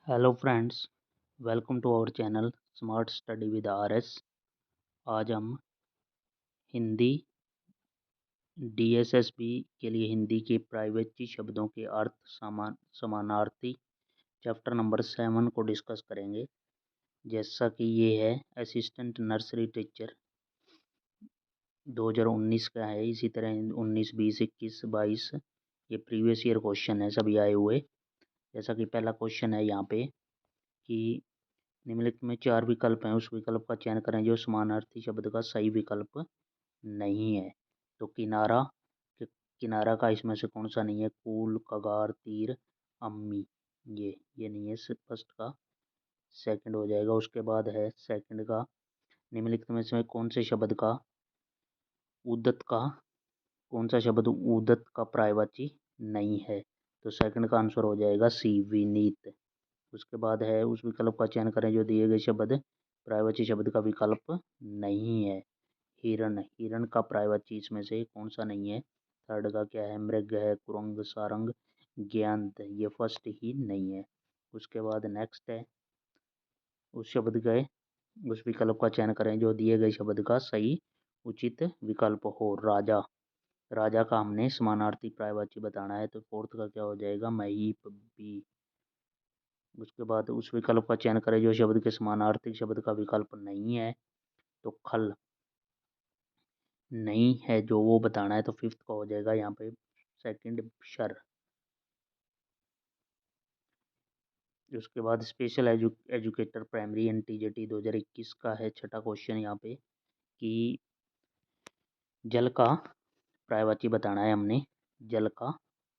Hello friends, welcome to our channel smart study with RS. आज हम Hindi DSSB के लिए हिंदी के प्राइवेट शब्दों के अर्थ समानार्थी चैप्टर नंबर 7 को डिस्कस करेंगे। जैसा कि ये है असिस्टेंट नर्सरी टीचर 2019 का है। इसी तरह 19, 20, 21, 22 ये प्रीवियस ईयर क्वेश्चन है सभी आए हुए। जैसा कि पहला क्वेश्चन है यहाँ पे कि निम्नलिखित में 4 विकल्प हैं, उस विकल्प का चयन करें जो समानार्थी शब्द का सही विकल्प नहीं है। तो किनारा, किनारा का इसमें से कौन सा नहीं है? कूल, कगार, तीर, अम्मी, ये नहीं है फर्स्ट का, सेकंड हो जाएगा। उसके बाद है सेकंड का, निम्नलिखित में से कौन से शब्द का उदत का कौन सा शब्द उदत का पर्यायवाची नहीं है? तो सेकंड का आंसर हो जाएगा सी, विनीत। उसके बाद है उस विकल्प का चयन करें जो दिए गए शब्द पर्यायवाची शब्द का विकल्प नहीं है। हिरण, हिरण का पर्यायवाची इसमें से कौन सा नहीं है? थर्ड का क्या है? मृग है, कुरंग, सारंग, ज्ञात, ये फर्स्ट ही नहीं है। उसके बाद नेक्स्ट है उस विकल्प का चयन करें जो दिए गए शब्द का सही उचित विकल्प हो। राजा, राजा का हमने समानार्थी पर्यायवाची बताना है, तो फोर्थ का क्या हो जाएगा? महीप, बी। उसके बाद उस विकल्प का चयन करें जो शब्द के समानार्थी शब्द का विकल्प नहीं है, तो खल नहीं है जो वो बताना है, तो फिफ्थ का हो जाएगा यहाँ पे सेकंड, शर। उसके बाद स्पेशल एजुकेटर प्राइमरी एनटीजेटी 2021 का है छठा क्वेश्चन यहाँ पे कि जल का पर्यायवाची बताना है हमने, जल का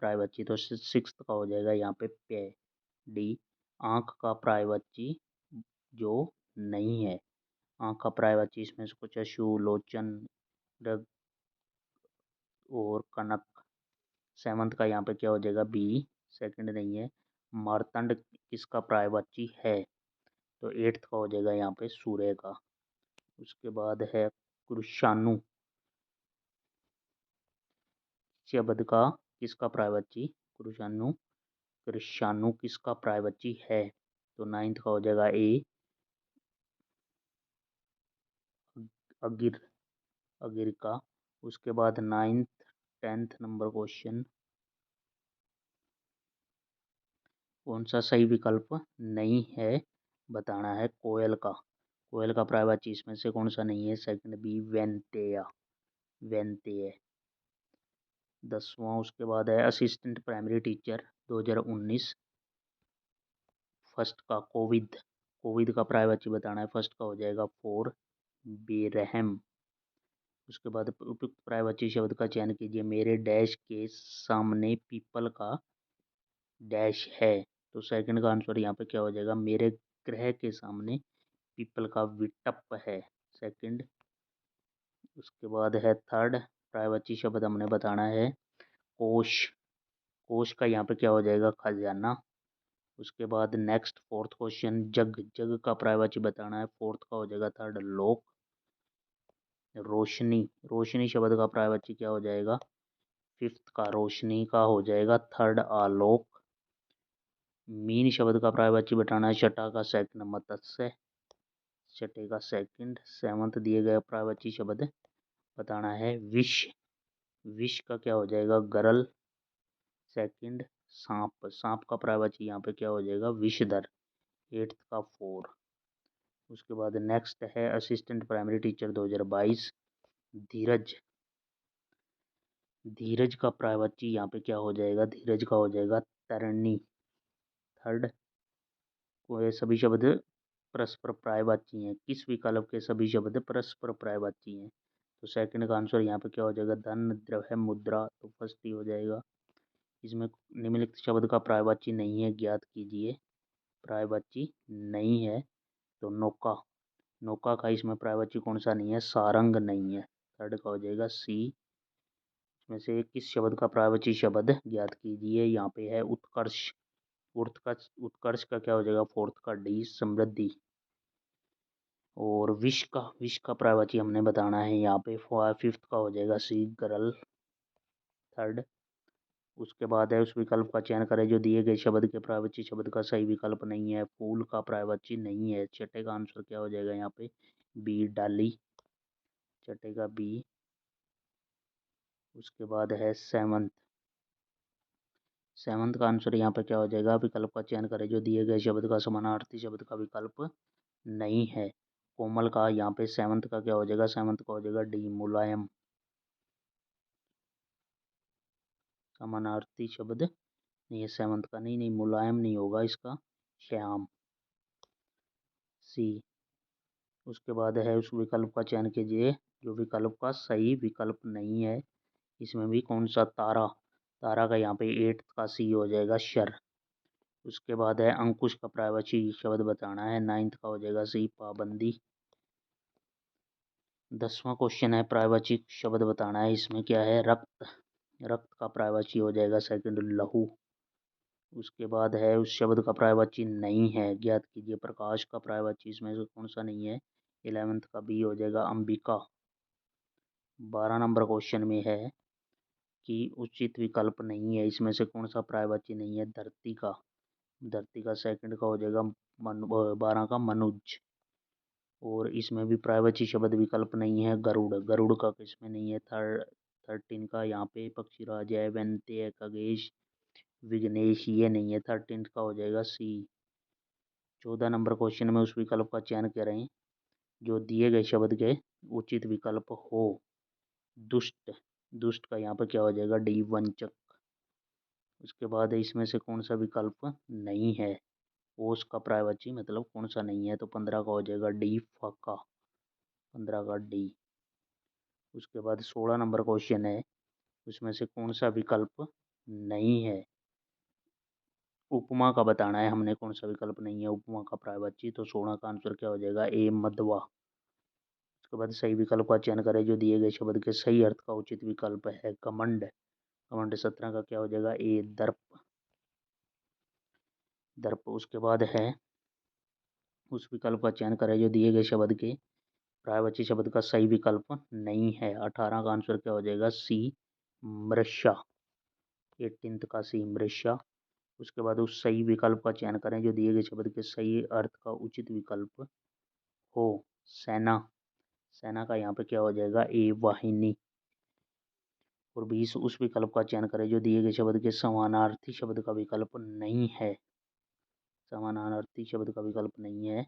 पर्यायवाची। तो सिक्स्थ का हो जाएगा यहाँ पे पेय, डी। आंख का पर्यायवाची जो नहीं है, आंख का पर्यायवाची इसमें से कुछ अशु, लोचन, रग और कनक। सेवंथ का यहाँ पे क्या हो जाएगा? बी, सेकंड नहीं है। मार्तंड किसका पर्यायवाची है? तो एट्थ का हो जाएगा यहाँ पे सूर्य का। उसके बाद है कृषाणु शब्द का किसका पर्यायवाची? कृषाणु, कृषाणु किसका पर्यायवाची है? तो नाइन्थ का हो जाएगा ए, अगिर, अगिर का। उसके बाद नाइन्थ 10th नंबर क्वेश्चन, कौन सा सही विकल्प नहीं है बताना है? कोयल का, कोयल का पर्यायवाची इसमें से कौन सा नहीं है? Second, B, वेंतेया, वेंतेय। 10वां उसके बाद है असिस्टेंट प्राइमरी टीचर 2019 फर्स्ट का कोविद, कोविद का पर्यायवाची बताना है। फर्स्ट का हो जाएगा फोर, बेरहम। उसके बाद उपयुक्त पर्यायवाची शब्द का चयन कीजिए। मेरे डैश के सामने पीपल का डैश है, तो सेकंड का आंसर यहाँ पे क्या हो जाएगा? मेरे ग्रह के सामने पीपल का विटप है, सेकंड। उसके बाद है थर्ड पर्यायवाची शब्द हमने बताना है कोश, कोश का यहाँ पे क्या हो जाएगा? खजाना। उसके बाद नेक्स्ट फोर्थ क्वेश्चन, जग, जग का पर्यायवाची बताना है। फोर्थ का हो जाएगा थर्ड, लोक। रोशनी, रोशनी शब्द का पर्यायवाची क्या हो जाएगा? फिफ्थ का रोशनी का हो जाएगा थर्ड, आलोक। मीन शब्द का पर्यायवाची बताना है। छठा का सेकंड, मत्स्य, छठे का सेकंड। सेवंथ दिए गए पर्यायवाची शब्द बताना है। विष, विष का क्या हो जाएगा? गरल, सेकंड। सांप, सांप का पर्यायवाची यहाँ पे क्या हो जाएगा? विषधर, एट्थ का फोर। उसके बाद नेक्स्ट है असिस्टेंट प्राइमरी टीचर 2022 धीरज, धीरज का पर्यायवाची यहाँ पे क्या हो जाएगा? धीरज का हो जाएगा तरणी, थर्ड। को ये सभी शब्द परस्पर पर्यायवाची हैं। किस विकल्प के सभी शब्द परस्पर पर्यायवाची हैं? तो सेकंड का आंसर यहाँ पे क्या हो जाएगा? धन, द्रव्य, मुद्रा, तो फर्स्ट ही हो जाएगा। इसमें निम्नलिखित शब्द का पर्यायवाची नहीं है, ज्ञात कीजिए। पर्यायवाची नहीं है, तो नौका, नौका का इसमें पर्यायवाची कौन सा नहीं है? सारंग नहीं है, थर्ड का हो जाएगा सी। इसमें से किस शब्द का पर्यायवाची शब्द ज्ञात कीजिए? यहाँ पे है उत्कर्ष, उत्कर्ष, उत्कर्ष का क्या हो जाएगा? फोर्थ का डी, समृद्धि। और विष का पर्यायवाची हमने बताना है यहाँ पे फिफ्थ का हो जाएगा सी, गरल, थर्ड। उसके बाद है उस विकल्प का चयन करें जो दिए गए शब्द के पर्यायवाची शब्द का सही विकल्प नहीं है। फूल का पर्यायवाची नहीं है। छठे का आंसर क्या हो जाएगा यहाँ पे? बी, डाली। छठे का बी। उसके बाद है सेवंथ। सेवंथ का आंसर यहाँ पे क्या हो जाएगा? विकल्प का चयन करें जो दिए गए शब्द का समानार्थी शब्द का विकल्प नहीं है। कोमल का यहाँ पे सेवंथ का क्या हो जाएगा? सेवंथ का हो जाएगा डी, मुलायम। समानार्थी शब्द नहीं है सेवंथ का। नहीं नहीं, मुलायम नहीं होगा इसका, श्याम। सी। उसके बाद है उस विकल्प का चयन कीजिए जो विकल्प का सही विकल्प नहीं है। इसमें भी कौन सा? तारा। तारा का यहाँ पे 8th का सी हो जाएगा, शर। उसके बाद है अंकुश का पर्यायवाची शब्द बताना है। 9th का हो जाएगा सी, पाबंदी। 10वां क्वेश्चन है पर्यायवाची शब्द बताना है। इसमें क्या है? रक्त। रक्त का पर्यायवाची हो जाएगा सेकंड, लहू। उसके बाद है उस शब्द का पर्यायवाची नहीं है। ज्ञात कीजिए प्रकाश का पर्यायवाची इसमें से कौन सा नहीं है? 11th का बी हो जाएगा, अंबिका। 12 नंबर क्वेश्चन में है कि उचित विकल्प नहीं है। इसमें से कौन सा पर्यायवाची नहीं है? धरती का। धरती का सेकंड का हो जाएगा 12 का मनुज। और इसमें भी पर्यायवाची शब्द विकल्प नहीं है। गरुड़। गरुड़ का किसमें नहीं है? 13 का यहाँ पे पक्षीराज है, वैनते है, खगेश, विघ्नेश, ये नहीं है। 13 का हो जाएगा सी। 14 नंबर क्वेश्चन में उस विकल्प का चयन करें जो दिए गए शब्द के उचित विकल्प हो। दुष्ट। दुष्ट का यहाँ पर क्या हो जाएगा? डी, वंचक। उसके बाद इसमें से कौन सा विकल्प नहीं है? ओस का पर्यायवाची मतलब कौन सा नहीं है? तो 15 का हो जाएगा डी, फाका। 15 का डी। उसके बाद 16 नंबर क्वेश्चन है, उसमें से कौन सा विकल्प नहीं है? उपमा का बताना है हमने, कौन सा विकल्प नहीं है उपमा का पर्यायवाची। तो 16 का आंसर क्या हो जाएगा? ए, मधवा। उसके बाद सही विकल्प का चयन करें जो दिए गए शब्द के सही अर्थ का उचित विकल्प है। घमंड। घमंड 17 का क्या हो जाएगा? ए, दर्प। दर्प। उसके बाद है उस विकल्प का चयन करें जो दिए गए शब्द के पर्यायवाची शब्द का सही विकल्प नहीं है। 18 का आंसर क्या हो जाएगा? सी, मृषा। 18th का सी, मृषा। उसके बाद उस सही विकल्प का चयन करें जो दिए गए शब्द के सही अर्थ का उचित विकल्प हो। सेना। सेना का यहाँ पे क्या हो जाएगा? ए, वाहिनी। और 20 उस विकल्प का चयन करें जो दिए गए शब्द के समानार्थी शब्द का विकल्प नहीं है। समानार्थी शब्द का विकल्प नहीं है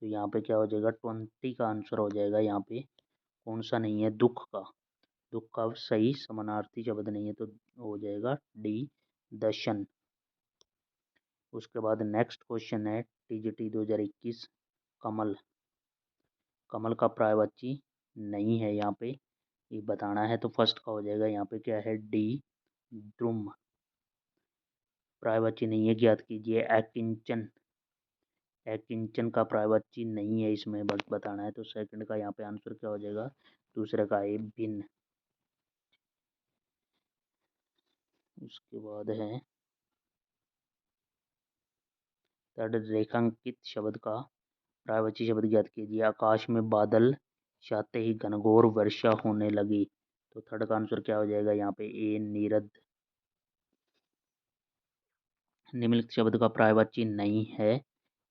तो यहाँ पे क्या हो जाएगा? 20 का आंसर हो जाएगा। यहाँ पे कौन सा नहीं है? दुख का। दुख का सही समानार्थी शब्द नहीं है तो हो जाएगा डी, दशन। उसके बाद नेक्स्ट क्वेश्चन है टीजीटी 2021, कमल। कमल का पर्यायवाची नहीं है यहाँ पे, ये बताना है। तो फर्स्ट का हो जाएगा यहाँ पे क्या है? डी, द्रुम। पर्यायवाची नहीं है, ज्ञात कीजिए अकिंचन। अकिंचन का पर्यायवाची नहीं है इसमें बस बताना है। तो सेकंड का यहाँ पे आंसर क्या हो जाएगा? दूसरे का है भिन्न। उसके बाद है थर्ड, रेखांकित शब्द का पर्यायवाची शब्द ज्ञात कीजिए। आकाश में बादल छाते ही घनघोर वर्षा होने लगी। तो थर्ड का आंसर क्या हो जाएगा यहाँ पे? ए, नीरद। निम्नलिखित शब्द का पर्यायवाची नहीं है,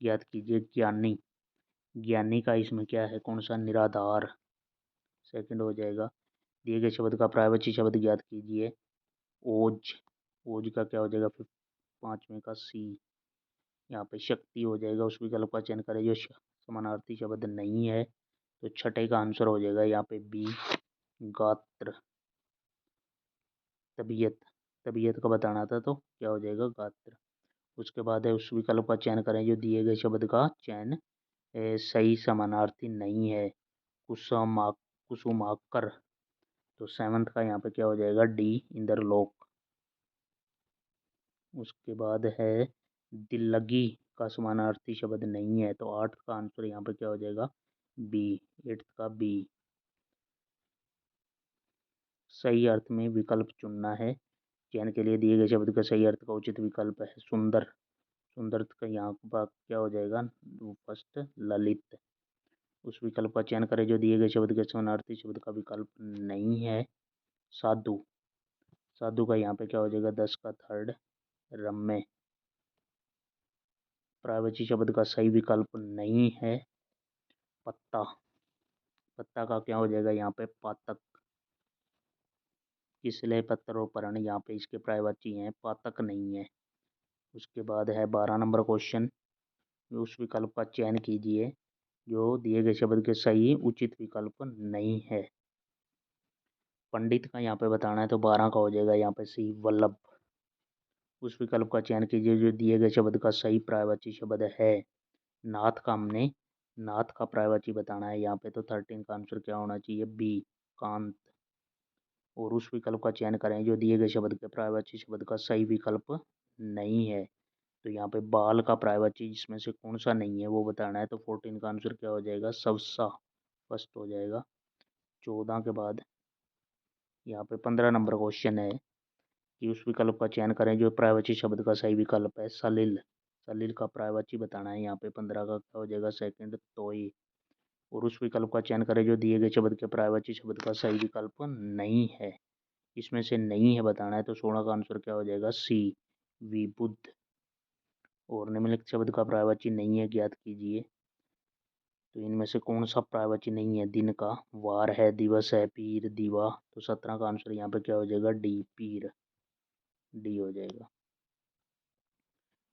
ज्ञात कीजिए। ज्ञानी। ज्ञानी का इसमें क्या है? कौन सा? निराधार। सेकंड हो जाएगा। दिए गए शब्द का पर्यायवाची शब्द ज्ञात कीजिए। ओज। ओज का क्या हो जाएगा? फिर 5वें का सी। यहाँ पे शक्ति हो जाएगा। उस विकल्प का चयन करें जो समानार्थी शब्द नहीं है। तो छठे का आंसर हो जाएगा यहाँ पे बी, गात्र। तबीयत। तबीयत का बताना था तो क्या हो जाएगा? गात्र। उसके बाद है उस विकल्प का चयन करें जो दिए गए शब्द का चयन सही समानार्थी नहीं है। कुसुमा, कुसुमाकर। तो 7th का यहाँ पे क्या हो जाएगा? डी, इंद्रलोक। उसके बाद है दिल्लगी का समानार्थी शब्द नहीं है। तो 8 का आंसर यहाँ पे क्या हो जाएगा? बी, 8th का बी। सही अर्थ में विकल्प चुनना है। चयन के लिए दिए गए शब्द का सही अर्थ का उचित विकल्प है सुंदर। सुंदर का यहाँ पर क्या हो जाएगा? फर्स्ट, ललित। उस विकल्प का चयन करें जो दिए गए शब्द के समानार्थी शब्द का विकल्प नहीं है। साधु। साधु का यहाँ पे क्या हो जाएगा 10 का थर्ड, रम्य। पर्यायवाची शब्द का सही विकल्प नहीं है पत्ता। पत्ता का क्या हो जाएगा यहाँ पे पातक। किसले, पत्थर और परण यहाँ पे इसके पर्यायवाची हैं, पातक नहीं है। उसके बाद है 12 नंबर क्वेश्चन। उस विकल्प का चयन कीजिए जो दिए गए शब्द के सही उचित विकल्प नहीं है। पंडित का यहाँ पे बताना है तो 12 का हो जाएगा यहाँ पे सी, वल्लभ। उस विकल्प का चयन कीजिए जो दिए गए शब्द का सही पर्यायवाची शब्द है। नाथ का हमने नाथ का पर्यायवाची बताना है यहाँ पे, तो 13 का आंसर क्या होना चाहिए, बी, कांत। और उस विकल्प का चयन करें जो दिए गए शब्द के पर्यायवाची शब्द का सही विकल्प नहीं है। तो यहाँ पे बाल का पर्यायवाची जिसमें से कौन सा नहीं है वो बताना है, तो 14 का आंसर क्या हो जाएगा, सबसा, फर्स्ट हो जाएगा। 14 के बाद यहाँ पे 15 नंबर क्वेश्चन है कि उस विकल्प का चयन करें जो पर्यायवाची शब्द का सही विकल्प है, सलिल। सलिल का पर्यायवाची बताना है यहाँ पे, 15 का क्या हो जाएगा, सेकंड, तोय। और उस विकल्प का चयन करें जो दिए गए शब्द के पर्यायवाची शब्द का सही विकल्प नहीं है। इसमें से नहीं है बताना है, तो 16 का आंसर क्या हो जाएगा, सी, विबुद्ध। और निम्नलिखित शब्द का पर्यायवाची नहीं है, ज्ञात कीजिए। तो इनमें से कौन सा पर्यायवाची नहीं है, दिन का, वार है, दिवस है, पीर, दीवा। तो 17 का आंसर यहाँ पे क्या हो जाएगा, डी, पीर, डी हो जाएगा।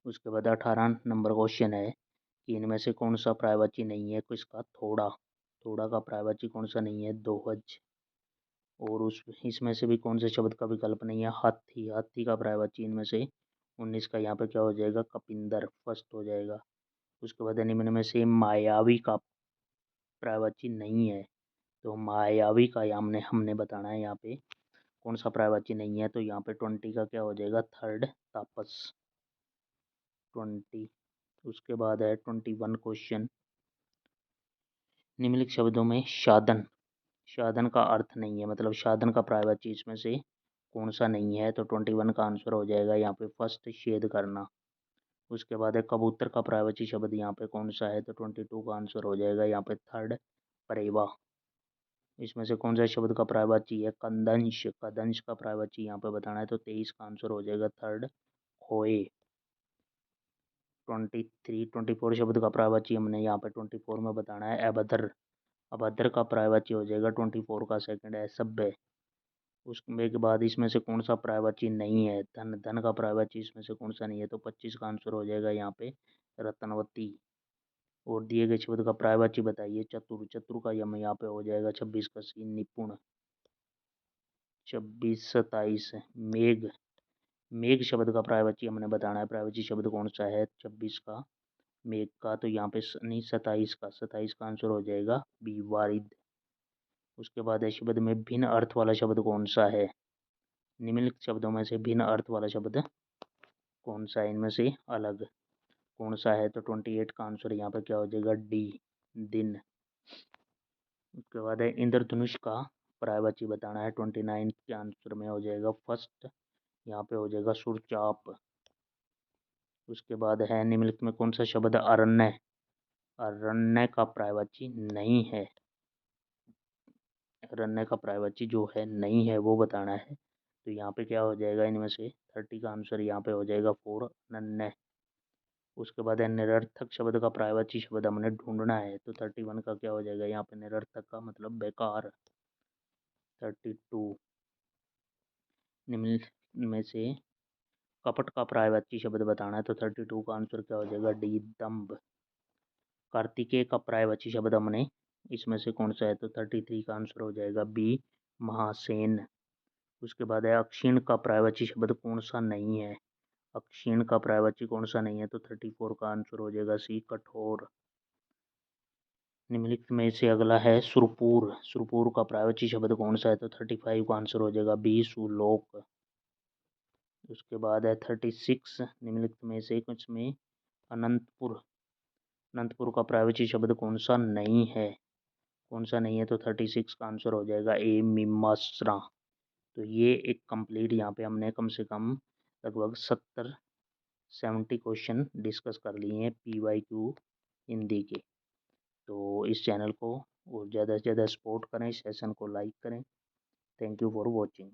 उसके बाद 18 नंबर क्वेश्चन है कि इनमें से कौन सा पर्यायवाची नहीं है, किसका, थोड़ा। थोड़ा का पर्यायवाची कौन सा नहीं है, दोहज। और उस इसमें से भी कौन से शब्द का विकल्प नहीं है, हाथी। हाथी का पर्यायवाची इनमें से 19 का यहाँ पे क्या हो जाएगा, कपिंदर, फर्स्ट हो जाएगा। उसके बाद निम्न में से मायावी का पर्यायवाची नहीं है, तो मायावी का हमने हमने बताना है यहाँ पे कौन सा पर्यायवाची नहीं है, तो यहाँ पे 20 का क्या हो जाएगा, थर्ड, तापस, 20। उसके बाद है 21 क्वेश्चन। निम्नलिखित शब्दों में साधन, साधन का अर्थ नहीं है, मतलब साधन का पर्यायवाची इसमें से कौन सा नहीं है, तो 21 का आंसर हो जाएगा यहाँ पे फर्स्ट, छेद करना। उसके बाद है कबूतर का पर्यायवाची शब्द यहाँ पे कौन सा है, तो 22 का आंसर हो जाएगा यहाँ पे थर्ड, परेवा। इसमें से कौन सा शब्द का पर्यायवाची है, कंदंश। कंदंश का पर्यायवाची यहाँ पे बताना है, तो 23 का आंसर हो जाएगा थर्ड, खोए। 24 शब्द का पर्यायवाची हमने यहाँ पे 24 में बताना है, अभद्र। अभद्र का पर्यायवाची हो जाएगा 24 का सेकंड, असभ्य। उसमें के बाद इसमें से कौन सा पर्यायवाची नहीं है, धन। धन का पर्यायवाची इसमें से कौन सा नहीं है, तो 25 का आंसर हो जाएगा यहाँ पे रत्नवती। और दिए गए शब्द का पर्यायवाची बताइए, चतुर। चतुर का यम यहाँ पे हो जाएगा 26 का सी, निपुण। 26, 27 मेघ। मेघ शब्द का पर्यायवाची हमने बताना है, पर्यायवाची शब्द कौन सा है 26 का, मेघ का, तो यहाँ पे नहीं 27 का, 27 का आंसर हो जाएगा बी, वारिद। उसके बाद है शब्द में भिन्न अर्थ वाला शब्द कौन सा है, निम्नलिखित शब्दों में से भिन्न अर्थ वाला शब्द कौन सा है, इनमें से अलग कौन सा है, तो 28 का आंसर यहाँ पे क्या हो जाएगा, डी, दिन। उसके बाद है इंद्रधनुष का पर्यायवाची बताना है, 29 के आंसर में हो जाएगा फर्स्ट, यहाँ पे हो जाएगा सुरचाप। उसके बाद है निम्नलिखित में कौन सा शब्द अरण्य। अरण्य का पर्यायवाची नहीं है, अरण्य का पर्यायवाची जो है नहीं है वो बताना है, तो यहाँ पे क्या हो जाएगा, इनमें से 30 का आंसर यहाँ पे हो जाएगा फोर, अनन्य। उसके बाद है निरर्थक शब्द का पर्यायवाची शब्द हमने ढूंढना है, तो 31 का क्या हो जाएगा यहाँ पे, निरर्थक का मतलब बेकार, 32। निम्न में से कपट का पर्यायवाची शब्द बताना है, तो 32 का आंसर क्या हो जाएगा, डी, दम्भ। कार्तिकेय का पर्यायवाची शब्द हमने इसमें से कौन सा है, तो 33 का आंसर हो जाएगा बी, महासेन। उसके बाद है अक्षीण का पर्यायवाची शब्द कौन सा नहीं है, अक्षीण का पर्यायवाची कौन सा नहीं है, तो 34 का आंसर हो जाएगा सी, कठोर। निम्नलिखित में से अगला है सुरपुर। सुरपुर का पर्यायवाची शब्द कौन सा है, तो 35 का आंसर हो जाएगा बी, सुलोक। उसके बाद है 36, निम्नलिखित में से कुछ में अनंतपुर। अनंतपुर का पर्यायवाची शब्द कौन सा नहीं है, कौन सा नहीं है, तो 36 का आंसर हो जाएगा ए, मीमांसा। तो ये एक कंप्लीट यहाँ पे हमने कम से कम लगभग 70 क्वेश्चन डिस्कस कर लिए हैं PYQ हिंदी के। तो इस चैनल को और ज़्यादा से ज़्यादा सपोर्ट करें, सेशन को लाइक करें। Thank you for watching.